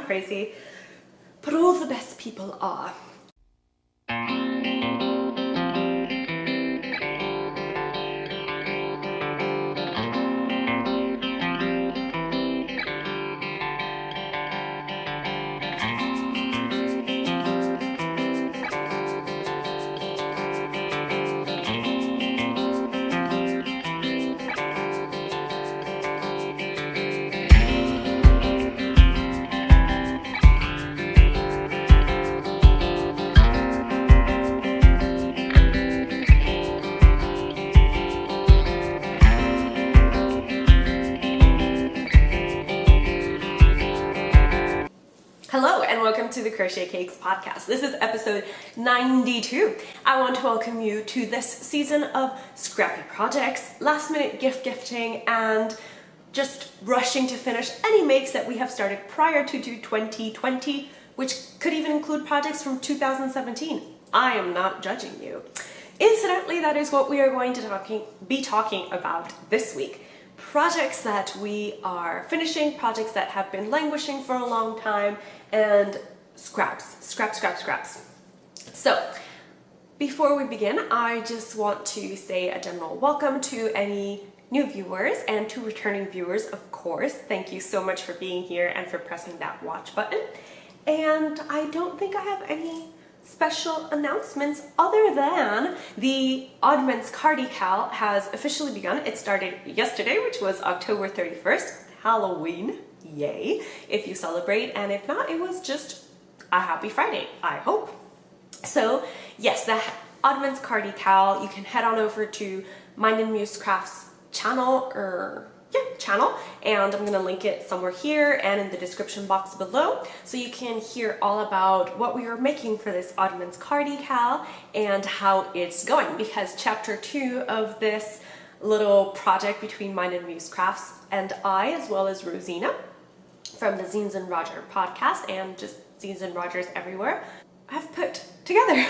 crazy, but all the best people are. Hello and welcome to the Crochet Cakes podcast. This is episode 92. I want to welcome you to this season of scrappy projects, last minute gifting, and just rushing to finish any makes that we have started prior to 2020, which could even include projects from 2017. I am not judging you. Incidentally, that is what we are going to be talking about this week. Projects that we are finishing, projects that have been languishing for a long time, and scraps. So, before we begin, I just want to say a general welcome to any new viewers and to returning viewers, of course. Thank you so much for being here and for pressing that watch button. And I don't think I have any special announcements other than the Oddments Cardical has officially begun. It started yesterday, which was October 31st, Halloween, yay, if you celebrate, and if not, it was just a happy Friday, I hope. So yes, the Oddments Cardical, you can head on over to Mind and Muse Crafts channel, and I'm gonna link it somewhere here and in the description box below, so you can hear all about what we are making for this Oddments Cardical and how it's going, because chapter 2 of this little project between Mind and Muse Crafts and I, as well as Rosina from the Zines and Roger podcast and just Zines and Rogers everywhere, I've put together.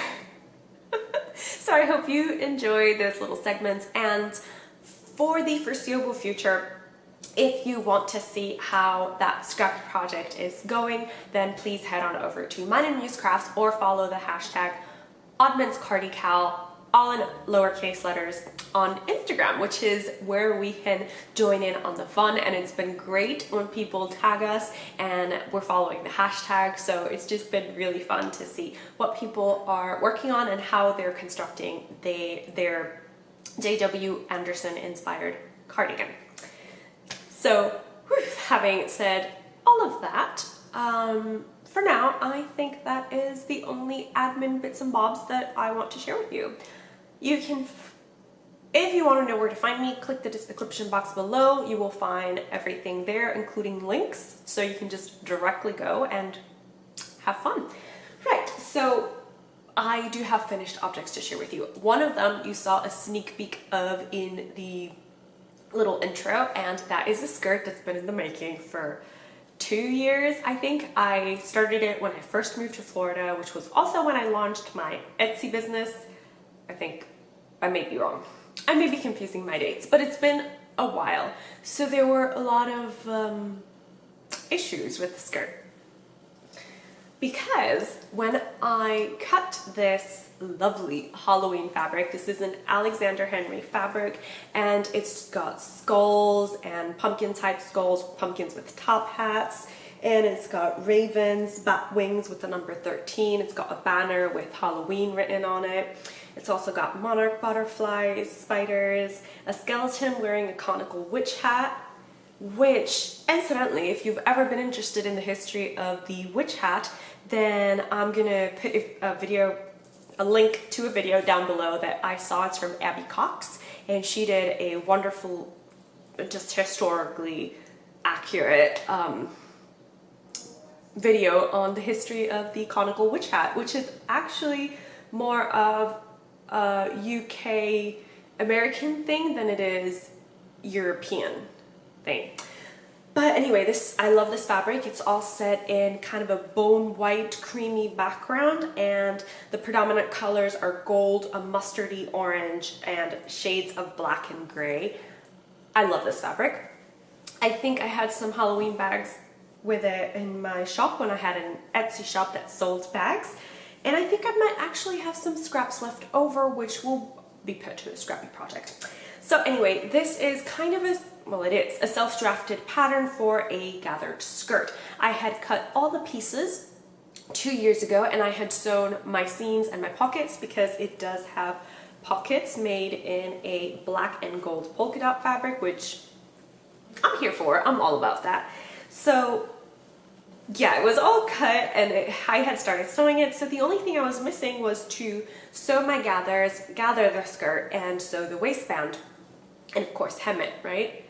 So I hope you enjoy those little segments, and for the foreseeable future, if you want to see how that scrappy project is going, then please head on over to Mind and Muse Crafts or follow the hashtag Oddments Cardical, all in lowercase letters, on Instagram, which is where we can join in on the fun. And it's been great when people tag us and we're following the hashtag, so it's just been really fun to see what people are working on and how they're constructing their J.W. Anderson inspired cardigan. So, having said all of that, for now, I think that is the only admin bits and bobs that I want to share with you. You can, if you want to know where to find me, click the description box below. You will find everything there, including links, so you can just directly go and have fun. Right, so I do have finished objects to share with you. One of them you saw a sneak peek of in the little intro, and that is a skirt that's been in the making for 2 years, I think. I started it when I first moved to Florida, which was also when I launched my Etsy business. I think I may be wrong. I may be confusing my dates, but it's been a while. So there were a lot of issues with the skirt, because when I cut this lovely Halloween fabric, this is an Alexander Henry fabric, and it's got skulls and pumpkin type skulls, pumpkins with top hats, and it's got ravens, bat wings with the number 13. It's got a banner with Halloween written on it. It's also got monarch butterflies, spiders, a skeleton wearing a conical witch hat, which, incidentally, if you've ever been interested in the history of the witch hat, then I'm gonna put a link to a video down below that I saw. It's from Abby Cox, and she did a wonderful, just historically accurate video on the history of the conical witch hat, which is actually more of a UK American thing than it is European thing. But anyway, I love this fabric. It's all set in kind of a bone white creamy background, and the predominant colors are gold, a mustardy orange, and shades of black and gray. I love this fabric. I think I had some Halloween bags with it in my shop when I had an Etsy shop that sold bags. And I think I might actually have some scraps left over, which will be put to a Scrappy project. So anyway, this is kind of a, well, it is a self-drafted pattern for a gathered skirt. I had cut all the pieces 2 years ago, and I had sewn my seams and my pockets because it does have pockets made in a black and gold polka dot fabric, which I'm here for. I'm all about that. So yeah, it was all cut and I had started sewing it. So the only thing I was missing was to sew my gathers, gather the skirt, and sew the waistband, and of course hem it, right?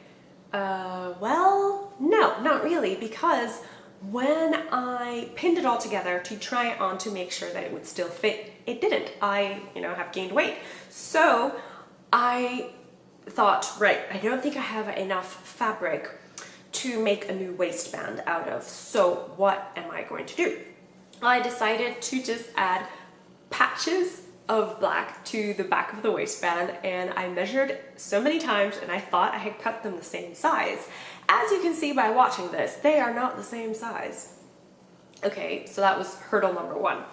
Well, no, not really, because when I pinned it all together to try it on to make sure that it would still fit, it didn't. I, have gained weight. So I thought, right, I don't think I have enough fabric to make a new waistband out of. So what am I going to do? I decided to just add patches of black to the back of the waistband, and I measured so many times and I thought I had cut them the same size. As you can see by watching this, they are not the same size. Okay, so that was hurdle number one.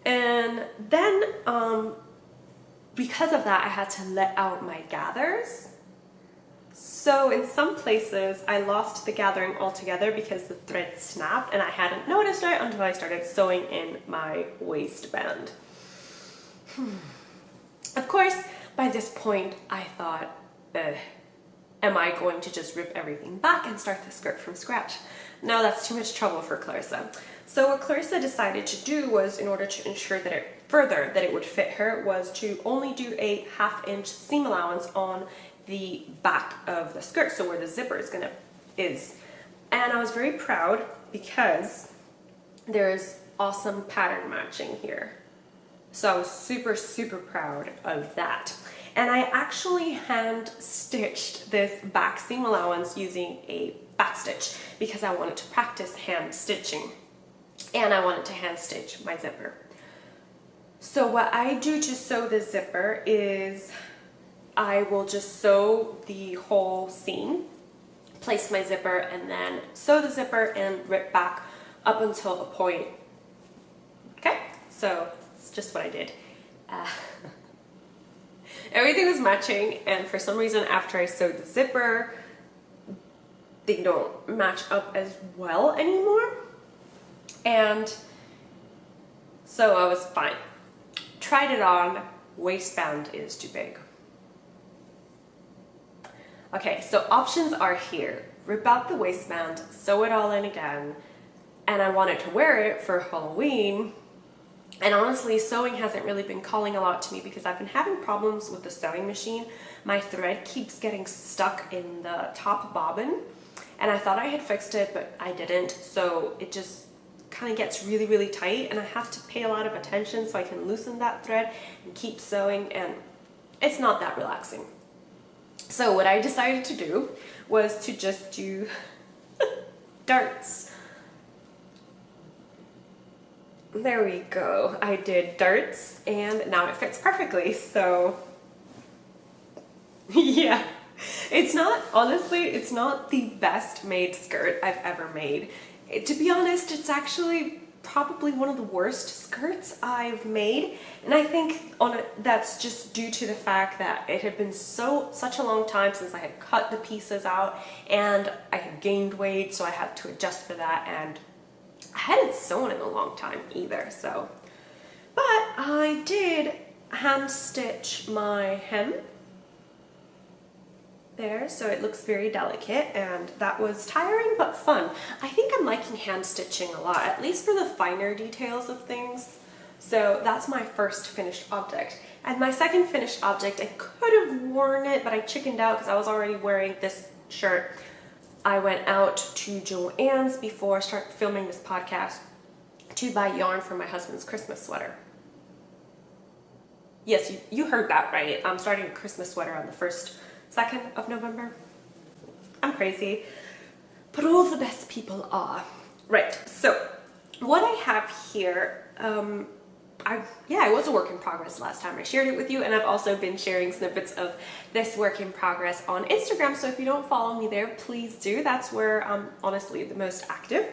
And then because of that, I had to let out my gathers. So in some places I lost the gathering altogether because the thread snapped, and I hadn't noticed it until I started sewing in my waistband. Of course, by this point I thought, am I going to just rip everything back and start the skirt from scratch? No, that's too much trouble for Clarissa. So what Clarissa decided to do was, in order to ensure that it would fit her, was to only do a 1/2 inch seam allowance on the back of the skirt, so where the zipper is. And I was very proud because there's awesome pattern matching here. So I was super, super proud of that. And I actually hand stitched this back seam allowance using a back stitch because I wanted to practice hand stitching, and I wanted to hand stitch my zipper. So what I do to sew the zipper is I will just sew the whole seam, place my zipper, and then sew the zipper and rip back up until a point. Okay, so it's just what I did. Everything was matching, and for some reason after I sewed the zipper, they don't match up as well anymore. And so I was fine. Tried it on, waistband is too big. Okay, so options are here. Rip out the waistband, sew it all in again, and I wanted to wear it for Halloween. And honestly, sewing hasn't really been calling a lot to me because I've been having problems with the sewing machine. My thread keeps getting stuck in the top bobbin, and I thought I had fixed it, but I didn't. So it just kind of gets really, really tight, and I have to pay a lot of attention so I can loosen that thread and keep sewing, and it's not that relaxing. So what I decided to do was to just do darts. There we go. I did darts and now it fits perfectly. So yeah, it's not, honestly, it's not the best made skirt I've ever made. To be honest, it's actually probably one of the worst skirts I've made, and I think that's just due to the fact that it had been such a long time since I had cut the pieces out, and I had gained weight, so I had to adjust for that, and I hadn't sewn in a long time either. So, but I did hand stitch my hem there, so it looks very delicate, and that was tiring but fun. I think I'm liking hand stitching a lot, at least for the finer details of things. So that's my first finished object. And my second finished object, I could have worn it, but I chickened out because I was already wearing this shirt. I went out to Joann's before I started filming this podcast to buy yarn for my husband's Christmas sweater. Yes, you heard that right. I'm starting a Christmas sweater on the 2nd of November. I'm crazy, but all the best people are. Right, so what I have here, yeah, it was a work in progress last time I shared it with you, and I've also been sharing snippets of this work in progress on Instagram, so if you don't follow me there, please do. That's where I'm honestly the most active.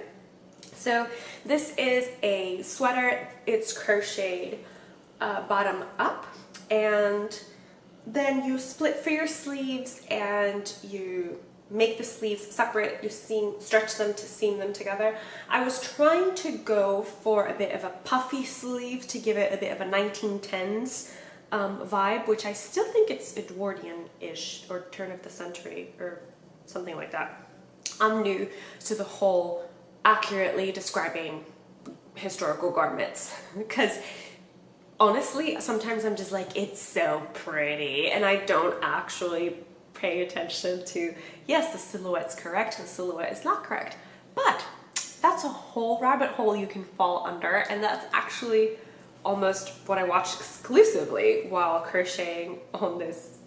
So this is a sweater. It's crocheted bottom up, and then you split for your sleeves and you make the sleeves separate. You stretch them to seam them together. I was trying to go for a bit of a puffy sleeve to give it a bit of a 1910s vibe, which I still think it's Edwardian-ish or turn of the century or something like that. I'm new to the whole accurately describing historical garments because honestly, sometimes I'm just like, it's so pretty, and I don't actually pay attention to, yes, the silhouette's correct, the silhouette is not correct. But that's a whole rabbit hole you can fall under, and that's actually almost what I watch exclusively while crocheting on this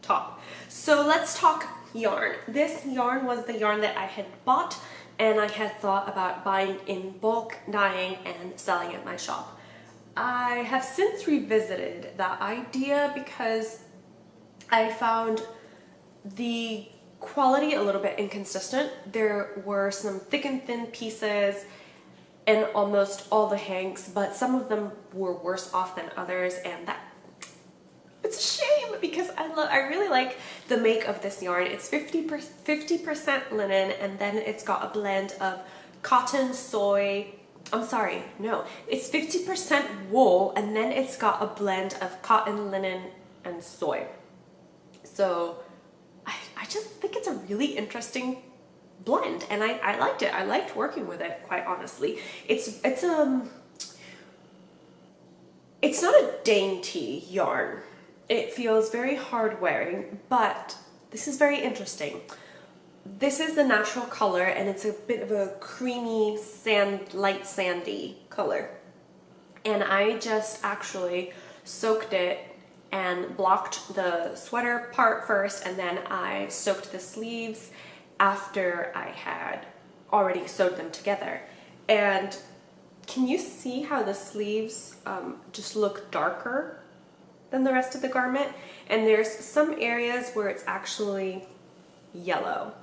top. So let's talk yarn. This yarn was the yarn that I had bought and I had thought about buying in bulk, dyeing, and selling at my shop. I have since revisited that idea because I found the quality a little bit inconsistent. There were some thick and thin pieces in almost all the hanks, but some of them were worse off than others, and it's a shame because I really like the make of this yarn. It's 50% linen, and then it's got a blend of cotton, soy. I'm sorry, no, it's 50% wool, and then it's got a blend of cotton, linen, and soy. So I just think it's a really interesting blend, and I liked it. I liked working with it, quite honestly. It's not a dainty yarn. It feels very hard wearing, but this is very interesting. This is the natural color, and it's a bit of a creamy light sandy color. And I just actually soaked it and blocked the sweater part first, and then I soaked the sleeves after I had already sewed them together. And can you see how the sleeves just look darker than the rest of the garment? And there's some areas where it's actually yellow.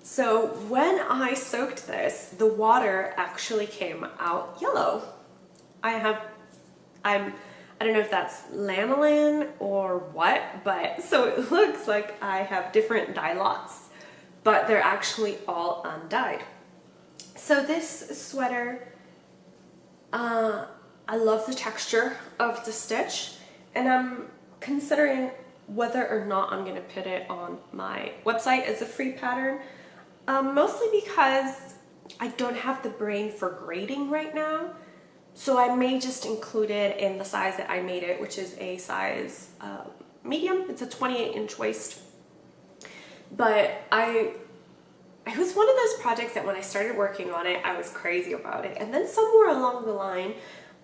So when I soaked this, the water actually came out yellow. I don't know if that's lanolin or what, but so it looks like I have different dye lots, but they're actually all undyed. So this sweater, I love the texture of the stitch, and I'm considering whether or not I'm gonna put it on my website as a free pattern, mostly because I don't have the brain for grading right now. So I may just include it in the size that I made it, which is a size medium. It's a 28-inch waist. But it was one of those projects that when I started working on it, I was crazy about it. And then somewhere along the line,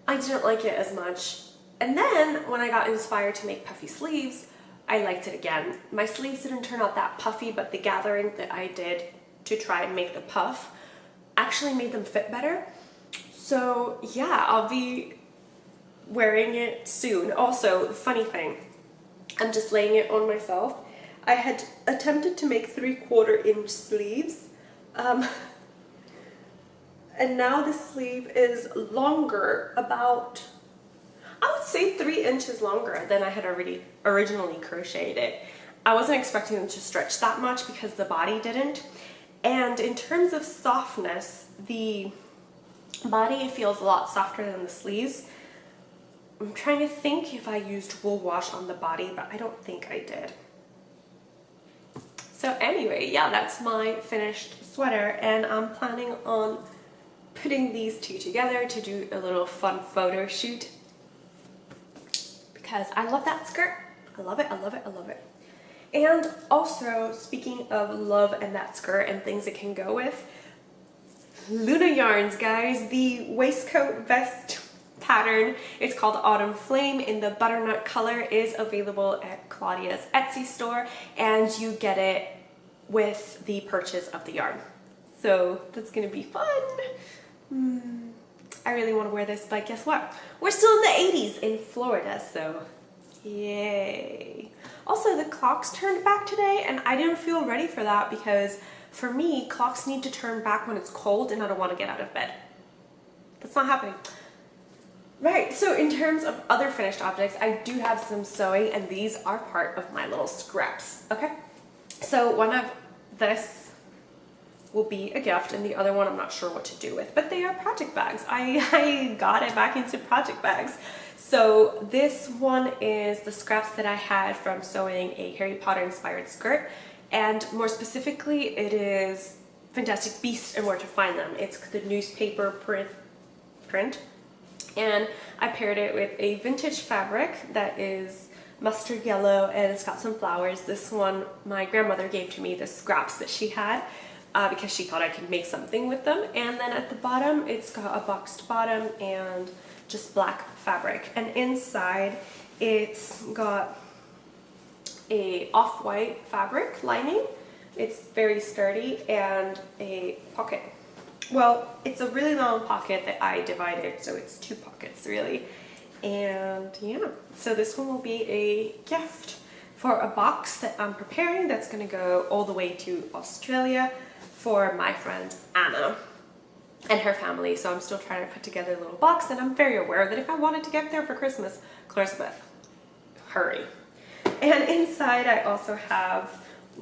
I didn't like it as much. And then when I got inspired to make puffy sleeves, I liked it again. My sleeves didn't turn out that puffy, but the gathering that I did to try and make the puff actually made them fit better. So yeah, I'll be wearing it soon. Also, funny thing, I'm just laying it on myself. I had attempted to make 3/4-inch sleeves, and now the sleeve is longer, about, I would say 3 inches longer than I had originally crocheted it. I wasn't expecting them to stretch that much because the body didn't. And in terms of softness, the body feels a lot softer than the sleeves. I'm trying to think if I used wool wash on the body, but I don't think I did. So anyway, yeah, that's my finished sweater, and I'm planning on putting these two together to do a little fun photo shoot because I love that skirt. I love it, I love it, I love it. And also, speaking of love and that skirt and things it can go with, Luna Yarns, guys, the waistcoat vest pattern, it's called Autumn Flame in the butternut color, is available at Claudia's Etsy store, and you get it with the purchase of the yarn. So that's gonna be fun. I really want to wear this, but guess what? We're still in the 80s in Florida, so yay. Also, the clocks turned back today, and I didn't feel ready for that because for me, clocks need to turn back when it's cold and I don't want to get out of bed. That's not happening. Right, so in terms of other finished objects, I do have some sewing, and these are part of my little scraps, okay? So one of this will be a gift, and the other one I'm not sure what to do with, but they are project bags. I got it back into project bags. So this one is the scraps that I had from sewing a Harry Potter inspired skirt, and more specifically it is Fantastic Beasts and Where to Find Them. It's the newspaper print, and I paired it with a vintage fabric that is mustard yellow, and it's got some flowers. This one my grandmother gave to me, the scraps that she had, because she thought I could make something with them. And then at the bottom it's got a boxed bottom and just black fabric, and inside it's got a off-white fabric lining. It's very sturdy, and a pocket. Well, it's a really long pocket that I divided, so it's 2 pockets really. And yeah, so this one will be a gift for a box that I'm preparing that's going to go all the way to Australia for my friend Anna and her family. So I'm still trying to put together a little box, and I'm very aware that if I wanted to get there for Christmas, hurry. And inside I also have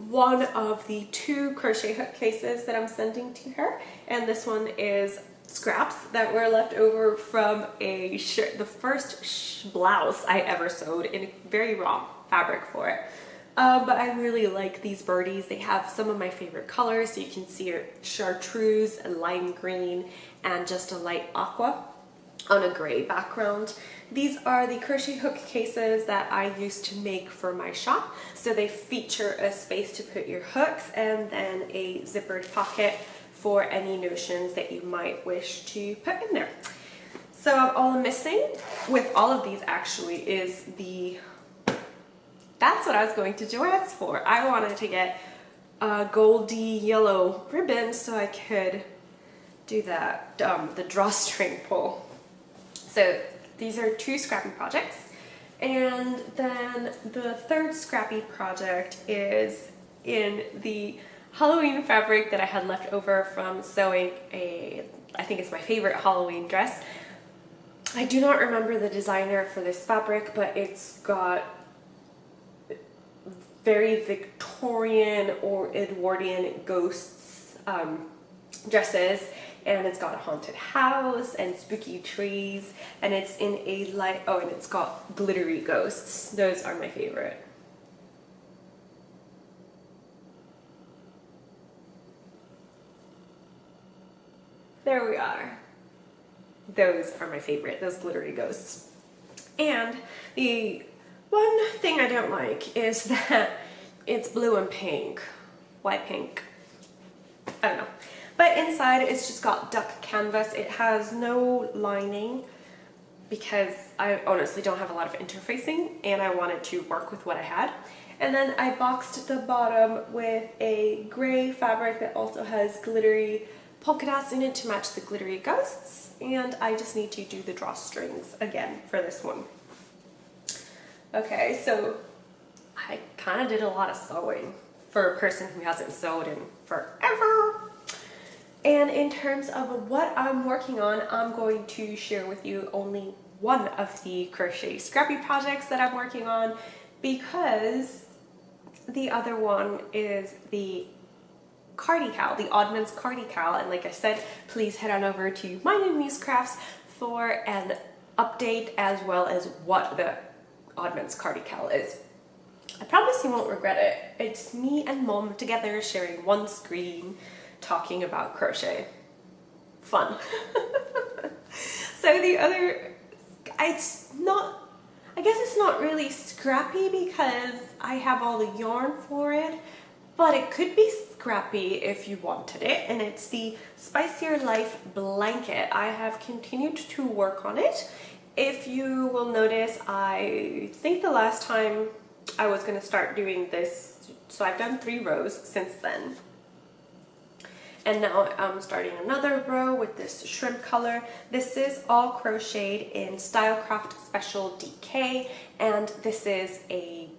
one of the 2 crochet hook cases that I'm sending to her, and this one is scraps that were left over from a shirt, the first blouse I ever sewed, in a very raw fabric for it. But I really like these birdies. They have some of my favorite colors, so you can see it: chartreuse, a lime green, and just a light aqua on a gray background. These are the crochet hook cases that I used to make for my shop. So they feature a space to put your hooks, and then a zippered pocket for any notions that you might wish to put in there. So all I'm missing with all of these actually is that's what I was going to Joann's for. I wanted to get a goldy yellow ribbon so I could do that, the drawstring pull. So these are 2 Scrappy projects, and then the 3rd Scrappy project is in the Halloween fabric that I had left over from sewing I think it's my favorite Halloween dress. I do not remember the designer for this fabric, but it's got very Victorian or Edwardian ghosts dresses, and it's got a haunted house and spooky trees, and it's in a light, oh, and it's got glittery ghosts. Those are my favorite. There we are. Those are my favorite, those glittery ghosts. And the one thing I don't like is that it's blue and pink. Why pink? I don't know. But inside it's just got duck canvas. It has no lining because I honestly don't have a lot of interfacing, and I wanted to work with what I had. And then I boxed the bottom with a gray fabric that also has glittery polka dots in it to match the glittery ghosts, and I just need to do the drawstrings again for this one. Okay, so I kind of did a lot of sewing for a person who hasn't sewed in forever. And in terms of what I'm working on, I'm going to share with you only one of the crochet Scrappy projects that I'm working on, because the other one is the cardical, the Oddman's cardical. And like I said, please head on over to Mine and Muse Crafts for an update as well as what the Oddman's cardical is. I promise you won't regret it. It's me and Mom together sharing one screen talking about crochet. Fun. So the other, I guess it's not really scrappy because I have all the yarn for it, but it could be scrappy if you wanted it, and it's the Spicier Life blanket. I have continued to work on it. If you will notice, I think the last time I was going to start doing this, so I've done 3 rows since then. And now I'm starting another row with this shrimp color. This is all crocheted in Stylecraft Special DK, and this is a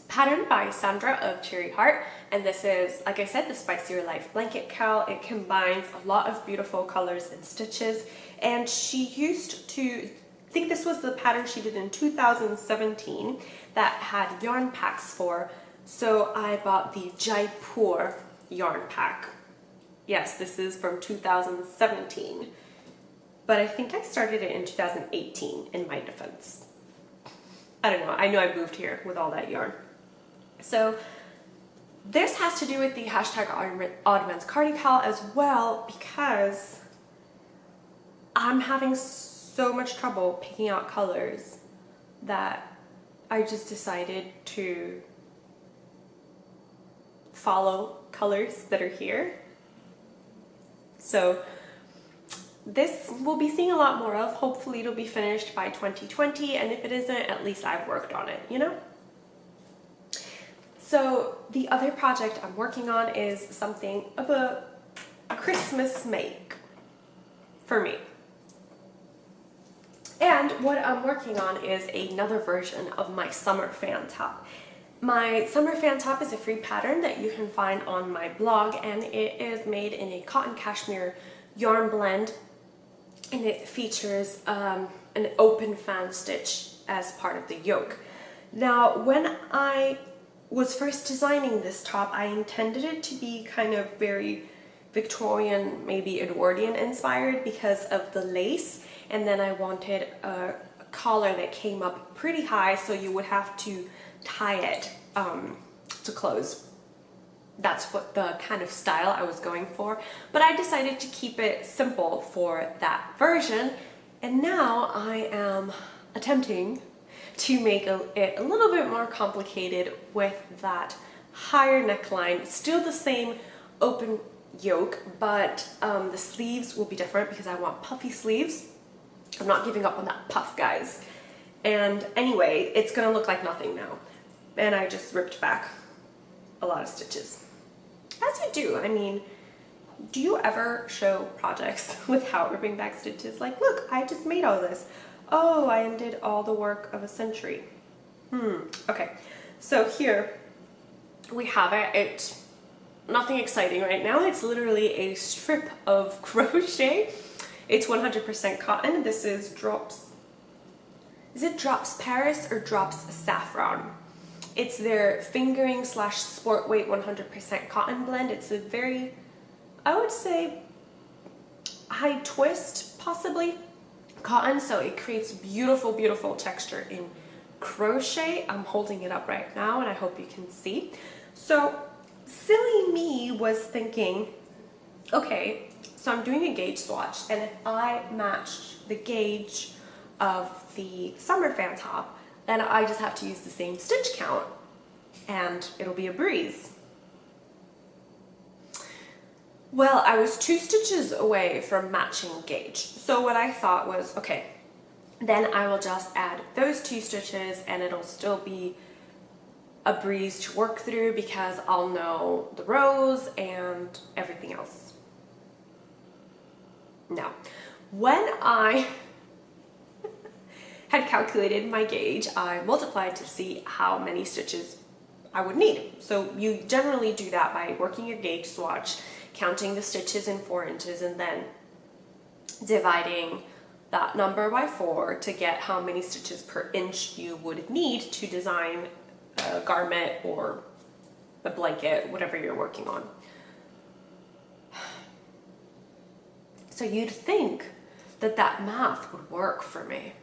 pattern by Sandra of Cherry Heart, and this is, like I said, the Spicier Life blanket cowl. It combines a lot of beautiful colors and stitches, and she used to, I think this was the pattern she did in 2017 that had yarn packs for, so I bought the Jaipur yarn pack. Yes, this is from 2017, but I think I started it in 2018 in my defense. I don't know, I know I moved here with all that yarn. So this has to do with the hashtag Oddman's Cardi Cal as well, because I'm having so much trouble picking out colors that I just decided to follow colors that are here. So this we'll be seeing a lot more of. Hopefully it'll be finished by 2020, and if it isn't, at least I've worked on it, you know? So the other project I'm working on is something of a Christmas make for me. And what I'm working on is another version of my summer fan top. My summer fan top is a free pattern that you can find on my blog, and it is made in a cotton cashmere yarn blend, and it features an open fan stitch as part of the yoke. Now, when I was first designing this top, I intended it to be kind of very Victorian, maybe Edwardian inspired because of the lace, and then I wanted a collar that came up pretty high, so you would have to tie it to close. That's what the kind of style I was going for, but I decided to keep it simple for that version, and now I am attempting to make it a little bit more complicated with that higher neckline. It's still the same open yoke, but the sleeves will be different because I want puffy sleeves. I'm not giving up on that puff, guys. And anyway, it's gonna look like nothing now. And I just ripped back a lot of stitches. As you do. I mean, do you ever show projects without ripping back stitches? Like, look, I just made all this. Oh, I undid all the work of a century. Okay, so here we have it. It's nothing exciting right now. It's literally a strip of crochet. It's 100% cotton. This is Drops. Is it Drops Paris or Drops Saffron? It's their fingering / sport weight 100% cotton blend. It's a very, I would say, high twist, possibly, cotton, so it creates beautiful, beautiful texture in crochet. I'm holding it up right now and I hope you can see. So silly me was thinking, okay, so I'm doing a gauge swatch, and if I match the gauge of the summer fan top, then I just have to use the same stitch count and it'll be a breeze. Well, I was 2 stitches away from matching gauge. So what I thought was, okay, then I will just add those 2 stitches and it'll still be a breeze to work through because I'll know the rows and everything else. Now, when I had calculated my gauge, I multiplied to see how many stitches I would need. So you generally do that by working your gauge swatch, counting the stitches in 4 inches, and then dividing that number by 4 to get how many stitches per inch you would need to design a garment or a blanket, whatever you're working on. So you'd think that that math would work for me.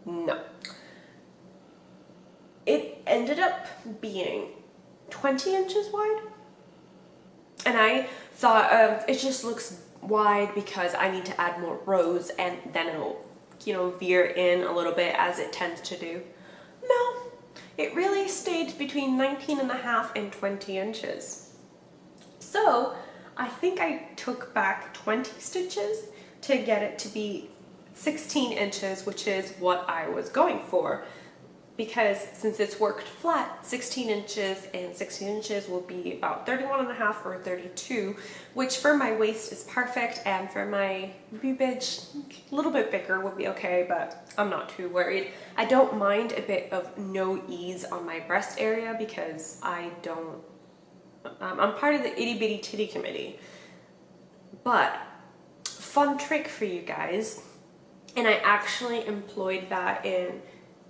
No. It ended up being 20 inches wide. And I thought it just looks wide because I need to add more rows and then it'll, you know, veer in a little bit as it tends to do. No, it really stayed between 19.5 and 20 inches. So I think I took back 20 stitches to get it to be 16 inches, which is what I was going for. because since it's worked flat, 16 inches and 16 inches will be about 31.5 or 32, which for my waist is perfect, and for my boobage, a little bit bigger would be okay, but I'm not too worried. I don't mind a bit of no ease on my breast area because I'm part of the itty bitty titty committee. But fun trick for you guys, and I actually employed that in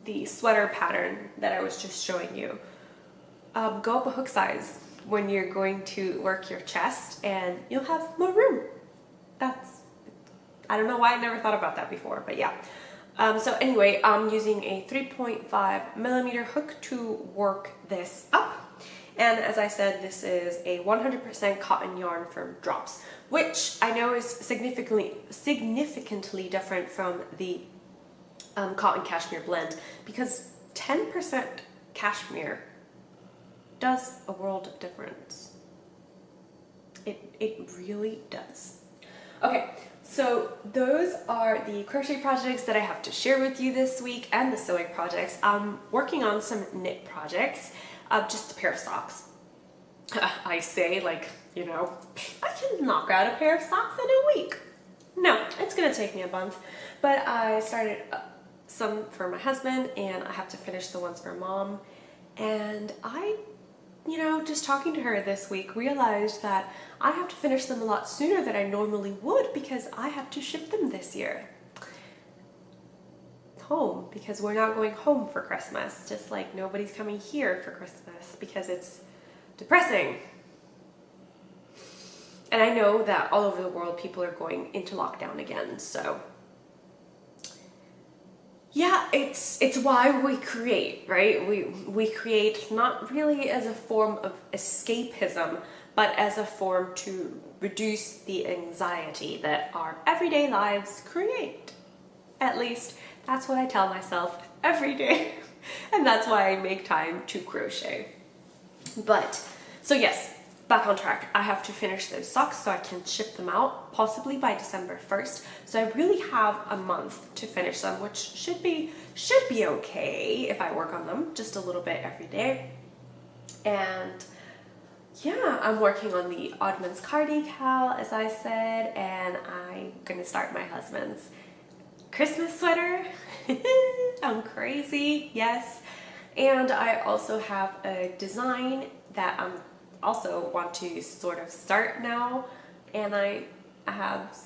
the sweater pattern that I was just showing you. Go up a hook size when you're going to work your chest and you'll have more room. I don't know why I never thought about that before, but yeah. So anyway, I'm using a 3.5 millimeter hook to work this up. And as I said, this is a 100% cotton yarn from Drops, which I know is significantly different from the cotton cashmere blend, because 10% cashmere does a world of difference. It really does. Okay, so those are the crochet projects that I have to share with you this week, and the sewing projects. I'm working on some knit projects, just a pair of socks. I say, like, you know, I can knock out a pair of socks in a week. No, it's gonna take me a month, but I started some for my husband, and I have to finish the ones for mom. And I, you know, just talking to her this week, realized that I have to finish them a lot sooner than I normally would because I have to ship them this year home, because we're not going home for Christmas, just like nobody's coming here for Christmas because it's depressing. And I know that all over the world people are going into lockdown again, so yeah, it's why we create, right? We create not really as a form of escapism, but as a form to reduce the anxiety that our everyday lives create. At least that's what I tell myself every day. And that's why I make time to crochet. But, so yes, back on track. I have to finish those socks so I can ship them out, possibly by December 1st. So I really have a month to finish them, which should be okay if I work on them just a little bit every day. And yeah, I'm working on the Oddman's car decal, as I said, and I'm gonna start my husband's Christmas sweater. I'm crazy, yes. And I also have a design that I'm also want to sort of start now, and I have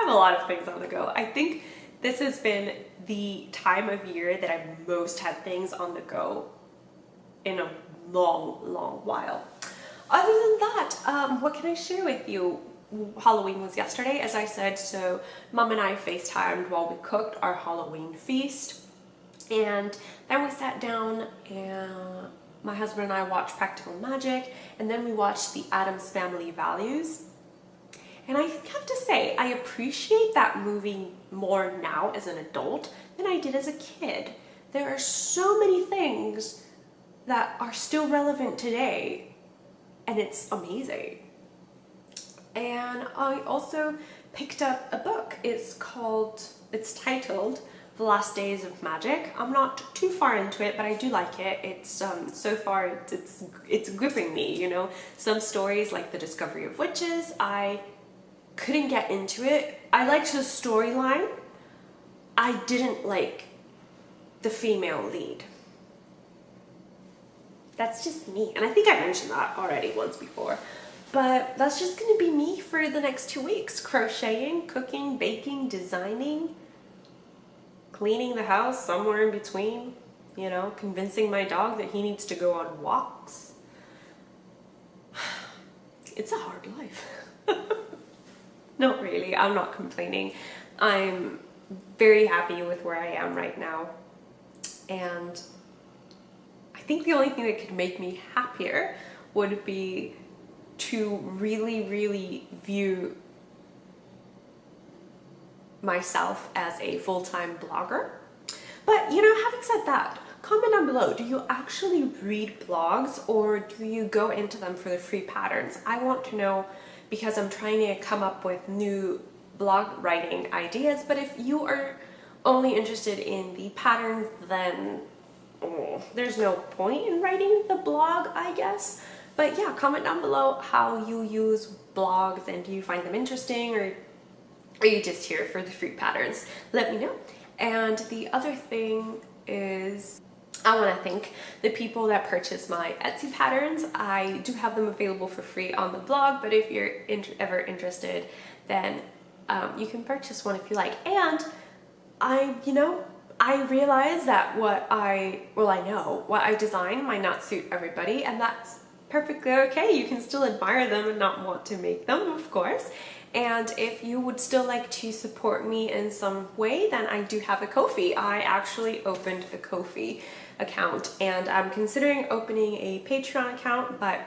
a lot of things on the go. I think this has been the time of year that I've most had things on the go in a long while. Other than that, what can I share with you? Halloween was yesterday, as I said, so Mom and I FaceTimed while we cooked our Halloween feast, and then we sat down and my husband and I watched Practical Magic, and then we watched The Addams Family Values. And I have to say, I appreciate that movie more now as an adult than I did as a kid. There are so many things that are still relevant today, and it's amazing. And I also picked up a book. It's titled The Last Days of Magic. I'm not too far into it, but I do like it. It's so far it's gripping me, you know. Some stories like The Discovery of Witches, I couldn't get into it. I liked the storyline. I didn't like the female lead. That's just me. And I think I mentioned that already once before. But that's just gonna be me for the next 2 weeks. Crocheting, cooking, baking, designing, cleaning the house, somewhere in between, you know, convincing my dog that he needs to go on walks. It's a hard life. Not really, I'm not complaining. I'm very happy with where I am right now. And I think the only thing that could make me happier would be to really view myself as a full-time blogger. But, you know, having said that, comment down below, do you actually read blogs, or do you go into them for the free patterns? I want to know, because I'm trying to come up with new blog writing ideas. But if you are only interested in the patterns, then there's no point in writing the blog, I guess. But yeah, comment down below how you use blogs, and do you find them interesting, or are you just here for the free patterns? Let me know. And the other thing is, I want to thank the people that purchase my Etsy patterns. I do have them available for free on the blog, but if you're ever interested, then you can purchase one if you like. And I realize that what I design might not suit everybody, and that's perfectly okay. You can still admire them and not want to make them, of course. And if you would still like to support me in some way, then I do have a Ko-fi. I actually opened a Ko-fi account, and I'm considering opening a Patreon account, but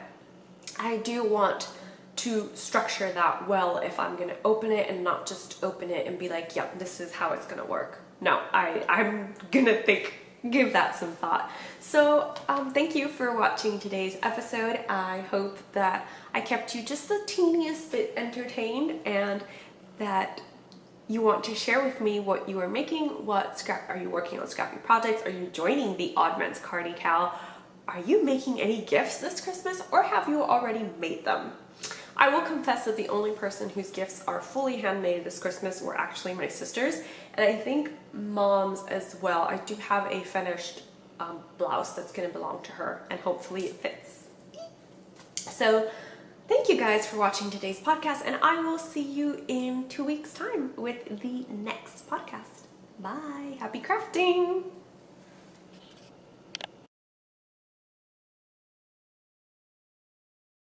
I do want to structure that well if I'm gonna open it, and not just open it and be like, yep, this is how it's gonna work. No, I'm gonna give that some thought. So thank you for watching today's episode. I hope that I kept you just the teeniest bit entertained, and that you want to share with me what you are making. Are you working on Scrappy projects? Are you joining the Oddments Cardi Cal? Are you making any gifts this Christmas, or have you already made them? I will confess that the only person whose gifts are fully handmade this Christmas were actually my sisters, and I think mom's as well. I do have a finished blouse that's going to belong to her, and hopefully it fits. So thank you guys for watching today's podcast, and I will see you in 2 weeks' time with the next podcast. Bye. Happy crafting.